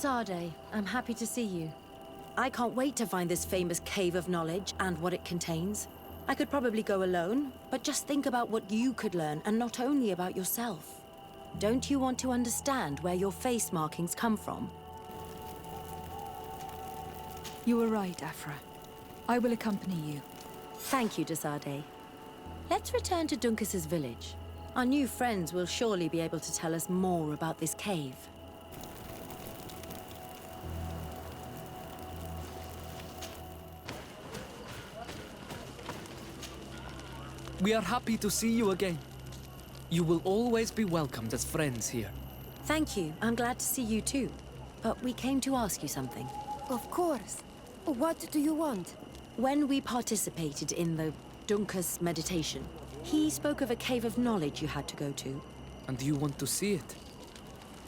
Desarde, I'm happy to see you. I can't wait to find this famous cave of knowledge and what it contains. I could probably go alone, but just think about what you could learn, and not only about yourself. Don't you want to understand where your face markings come from? You were right, Afra. I will accompany you. Thank you, Desarde. Let's return to Duncas's village. Our new friends will surely be able to tell us more about this cave. We are happy to see you again. You will always be welcomed as friends here. Thank you. I'm glad to see you too. But we came to ask you something. Of course. What do you want? When we participated in the Duncas meditation, he spoke of a cave of knowledge you had to go to. And you want to see it?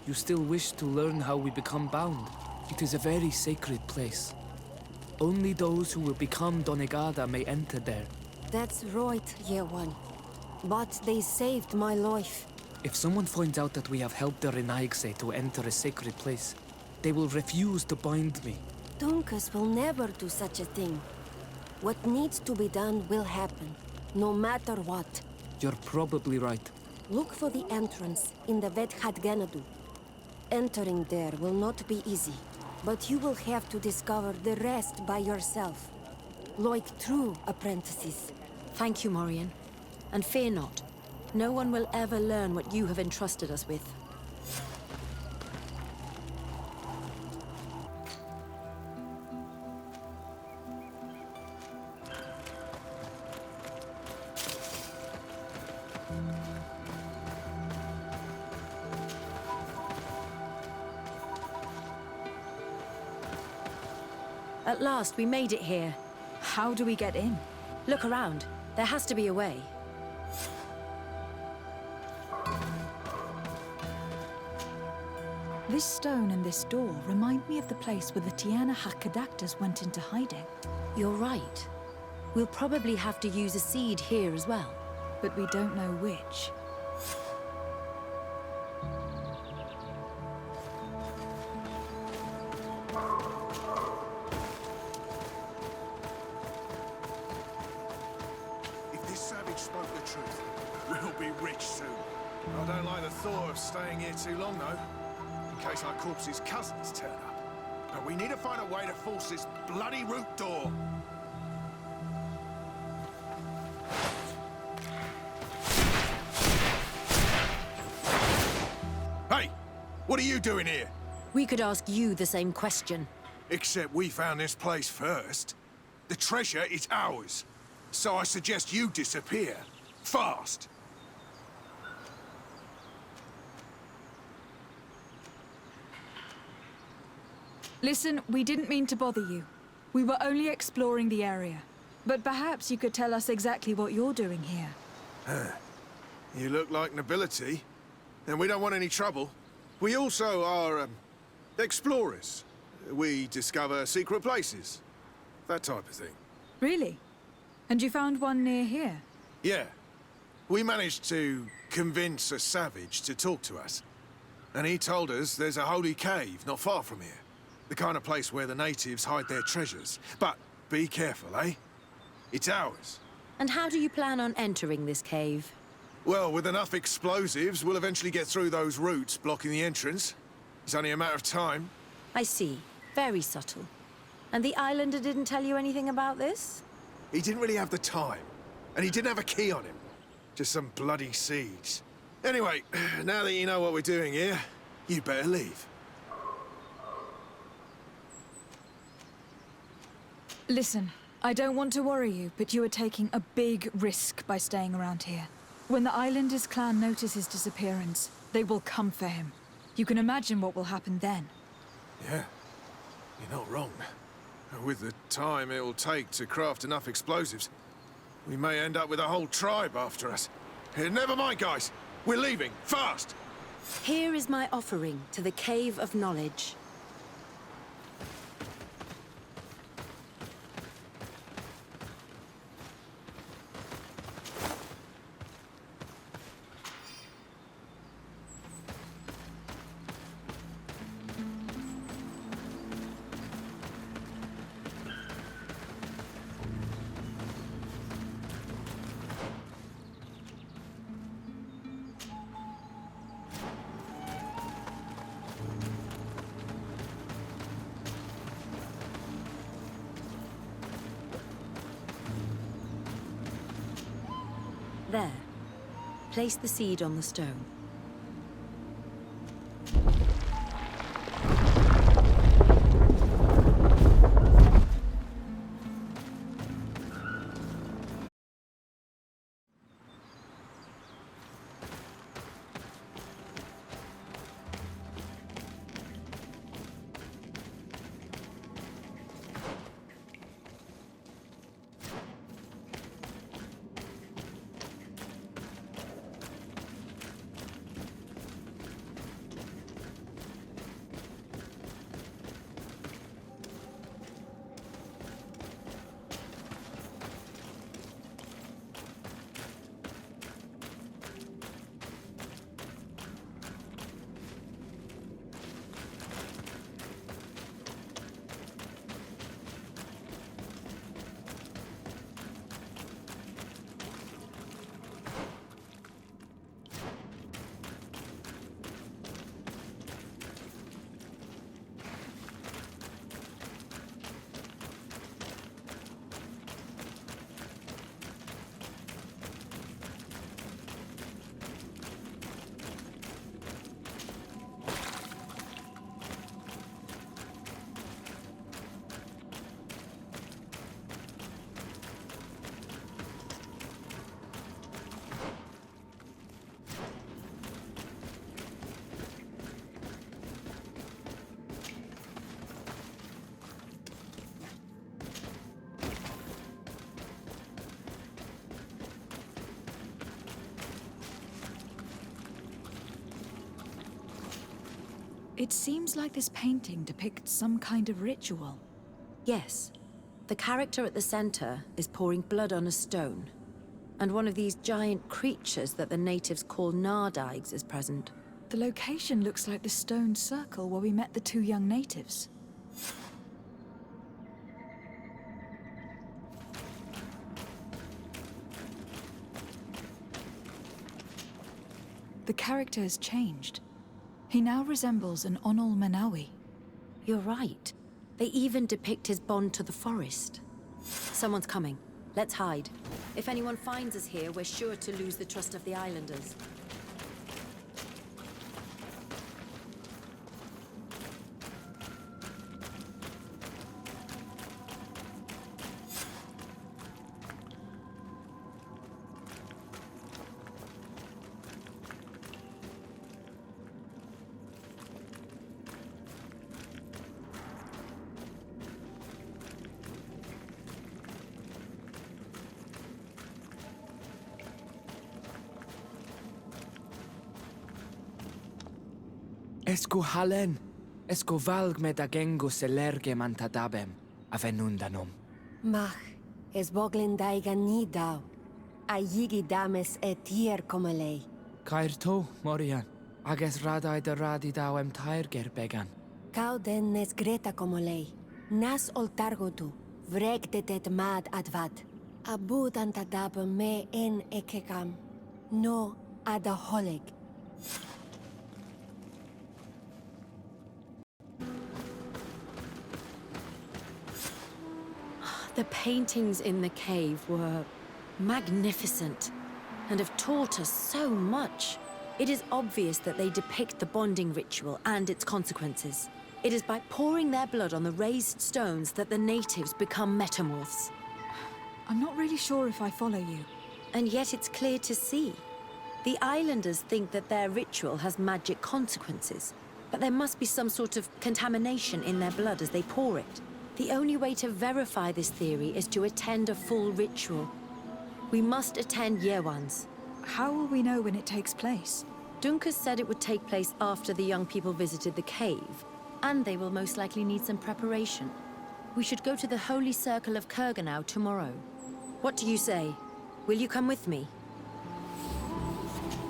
You still wish to learn how we become bound? It is a very sacred place. Only those who will become Donegada may enter there. That's right, Year One. But they saved my life. If someone finds out that we have helped the Renaigse to enter a sacred place, they will refuse to bind me. Duncas will never do such a thing. What needs to be done will happen, no matter what. You're probably right. Look for the entrance in the Vedhat Ganadu. Entering there will not be easy, but you will have to discover the rest by yourself. Like true apprentices. Thank you, Morian. And fear not. No one will ever learn what you have entrusted us with. At last, we made it here. How do we get in? Look around. There has to be a way. This stone and this door remind me of the place where the Tiana Hakkadactors went into hiding. You're right. We'll probably have to use a seed here as well. But we don't know which. Spoke the truth. We'll be rich soon. I don't like the thought of staying here too long, though. In case our corpse's cousins turn up. But we need to find a way to force this bloody root door. Hey! What are you doing here? We could ask you the same question. Except we found this place first. The treasure is ours. So I suggest you disappear. Fast! Listen, we didn't mean to bother you. We were only exploring the area. But perhaps you could tell us exactly what you're doing here. You look like nobility, and we don't want any trouble. We also are, explorers. We discover secret places. That type of thing. Really? And you found one near here? Yeah. We managed to convince a savage to talk to us. And he told us there's a holy cave not far from here. The kind of place where the natives hide their treasures. But be careful, eh? It's ours. And how do you plan on entering this cave? Well, with enough explosives, we'll eventually get through those roots blocking the entrance. It's only a matter of time. I see. Very subtle. And the islander didn't tell you anything about this? He didn't really have the time. And he didn't have a key on him. Just some bloody seeds. Anyway, now that you know what we're doing here, you better leave. Listen, I don't want to worry you, but you are taking a big risk by staying around here. When the Islanders clan notice his disappearance, they will come for him. You can imagine what will happen then. Yeah, you're not wrong. With the time it will take to craft enough explosives, we may end up with a whole tribe after us. Never mind, guys. We're leaving, fast! Here is my offering to the Cave of Knowledge. There. Place the seed on the stone. It seems like this painting depicts some kind of ritual. Yes. The character at the center is pouring blood on a stone. And one of these giant creatures that the natives call Nardigs is present. The location looks like the stone circle where we met the two young natives. The character has changed. He now resembles an Onol Manawi. You're right. They even depict his bond to the forest. Someone's coming. Let's hide. If anyone finds us here, we're sure to lose the trust of the islanders. Esco halen, esco valg med agengo selerge mantadabem, avenundanum. Mach, es boglin daigan ni dau. A yigi dames etier como lei. Cair to, Morian, ages radai de radi dauem tairger began. Cau den nes greta como lei. Nas oltargotu, vregtetet mad advad. Abud antadab me en ekekam. No adaholeg. The paintings in the cave were magnificent and have taught us so much. It is obvious that they depict the bonding ritual and its consequences. It is by pouring their blood on the raised stones that the natives become metamorphs. I'm not really sure if I follow you. And yet it's clear to see. The islanders think that their ritual has magic consequences, but there must be some sort of contamination in their blood as they pour it. The only way to verify this theory is to attend a full ritual. We must attend Yewan's. How will we know when it takes place? Dunkus said it would take place after the young people visited the cave, and they will most likely need some preparation. We should go to the Holy Circle of Kurganau tomorrow. What do you say? Will you come with me?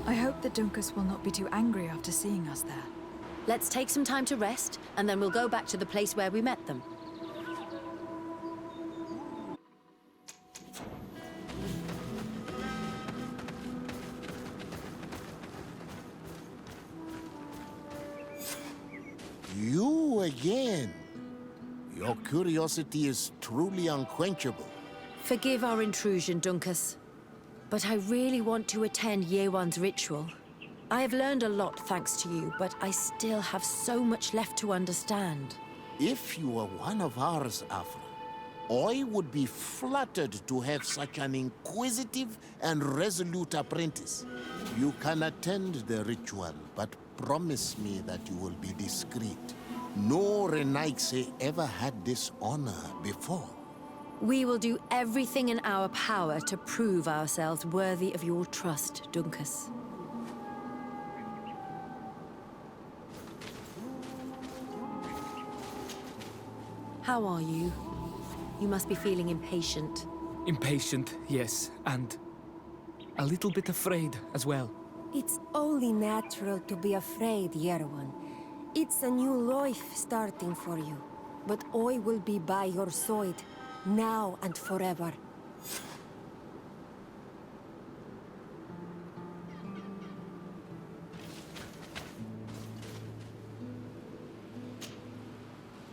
I hope that Dunkus will not be too angry after seeing us there. Let's take some time to rest, and then we'll go back to the place where we met them. You again. Your curiosity is truly unquenchable. Forgive our intrusion, Dunkus. but I really want to attend Yewan's ritual. I have learned a lot thanks to you, but I still have so much left to understand. If you were one of ours, Afra, I would be flattered to have such an inquisitive and resolute apprentice. You can attend the ritual, but promise me that you will be discreet. No Renaigse ever had this honor before. We will do everything in our power to prove ourselves worthy of your trust, Dunkus. How are you? You must be feeling impatient. Impatient, yes, and a little bit afraid as well. It's only natural to be afraid, Yerwan. It's a new life starting for you. But I will be by your side, now and forever.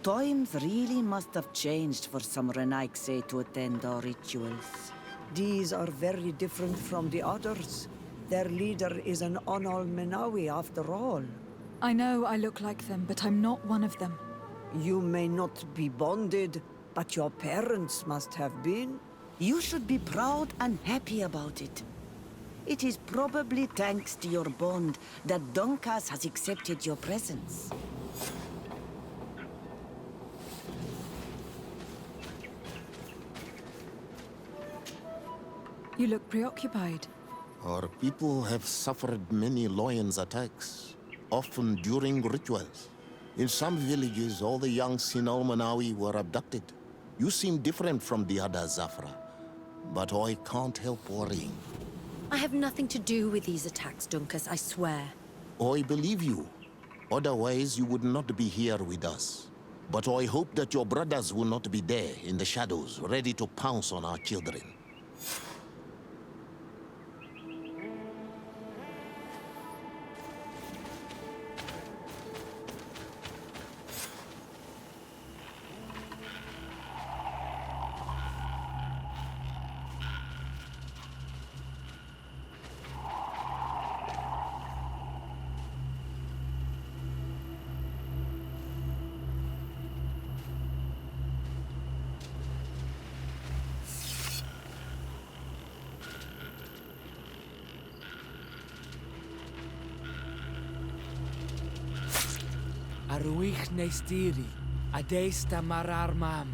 Times really must have changed for some Renaigse to attend our rituals. These are very different from the others. Their leader is an Onol Menawi after all. I know I look like them, but I'm not one of them. You may not be bonded, but your parents must have been. You should be proud and happy about it. It is probably thanks to your bond that Donkas has accepted your presence. You look preoccupied. Our people have suffered many lions attacks, often during rituals. In some villages, all the young Sinal Manawi were abducted. You seem different from the other Zafra, but I can't help worrying. I have nothing to do with these attacks, Dunkus, I swear. I believe you. Otherwise, you would not be here with us. But I hope that your brothers will not be there in the shadows, ready to pounce on our children. Arwich neistiri, adesta marar mam.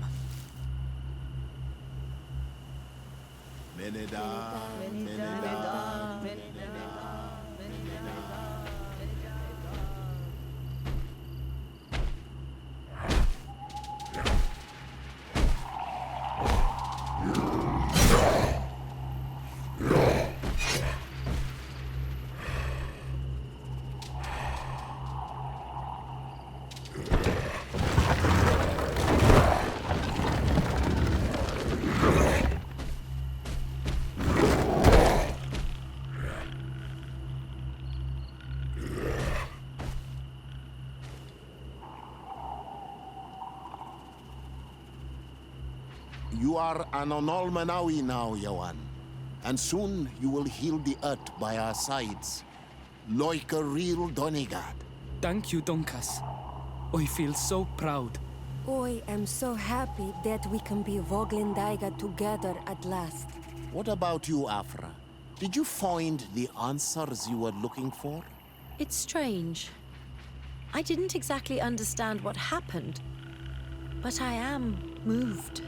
Meneda, Meneda. You are an Onol Manawi now, Yawan. And soon you will heal the earth by our sides, like a real Donegard. Thank you, Donkas. I feel so proud. I am so happy that we can be Voglendaiga together at last. What about you, Afra? Did you find the answers you were looking for? It's strange. I didn't exactly understand what happened, but I am moved.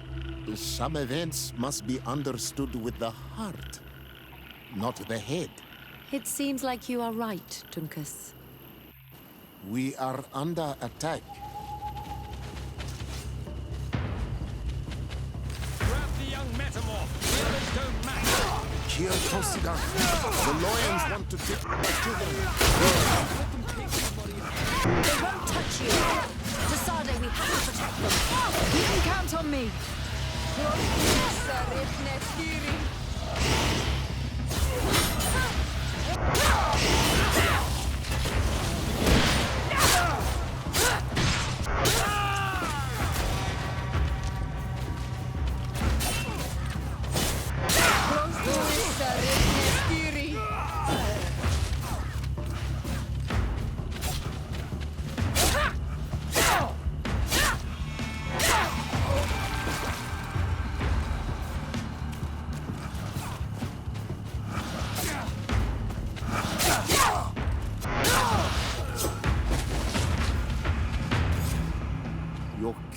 Some events must be understood with the heart, not the head. It seems like you are right, Dunkus. We are under attack. Grab the young metamorph. The others don't matter. Here, Tosiga. The lions want to take my children. They won't touch you! Tasade, we have to protect them! You can count on me!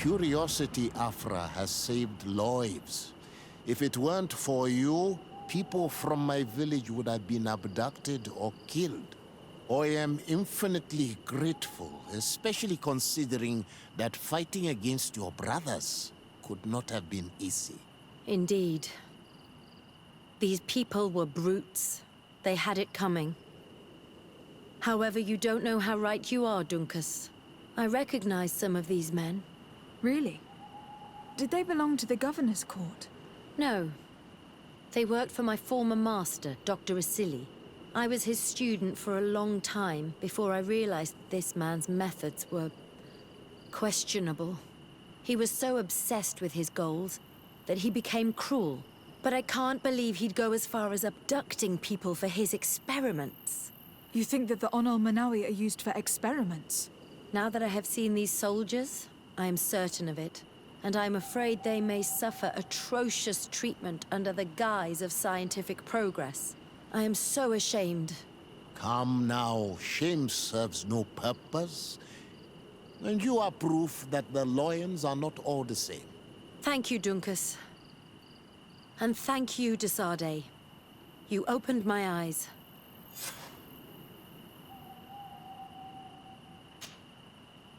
curiosity, Afra, has saved lives. If it weren't for you, people from my village would have been abducted or killed. I am infinitely grateful, especially considering that fighting against your brothers could not have been easy. Indeed. These people were brutes. They had it coming. However, you don't know how right you are, Dunkus. I recognize some of these men. Really? Did they belong to the governor's court? No. They worked for my former master, Dr. Asili. I was his student for a long time before I realized this man's methods were questionable. He was so obsessed with his goals that he became cruel. But I can't believe he'd go as far as abducting people for his experiments. You think that the Onol Manawi are used for experiments? Now that I have seen these soldiers, I am certain of it. And I'm afraid they may suffer atrocious treatment under the guise of scientific progress. I am so ashamed. Come now, shame serves no purpose. And you are proof that the lions are not all the same. Thank you, Dunkus. And thank you, Desade. You opened my eyes.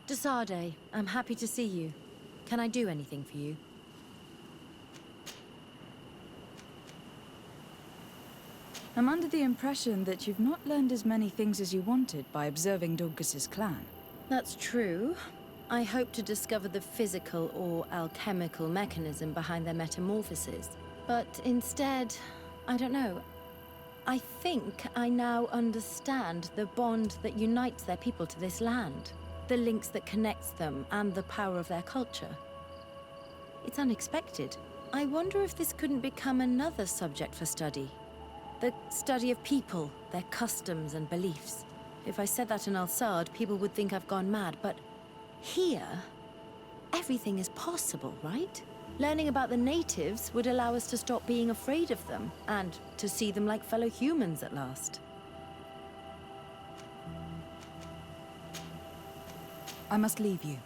Desade, I'm happy to see you. Can I do anything for you? I'm under the impression that you've not learned as many things as you wanted by observing Dunkus's clan. That's true. I hope to discover the physical or alchemical mechanism behind their metamorphosis. But instead, I don't know. I think I now understand the bond that unites their people to this land. The links that connects them and the power of their culture. It's unexpected. I wonder if this couldn't become another subject for study. The study of people, their customs and beliefs. If I said that in Al-Sad, people would think I've gone mad, but here, everything is possible, right? Learning about the natives would allow us to stop being afraid of them, and to see them like fellow humans at last. I must leave you.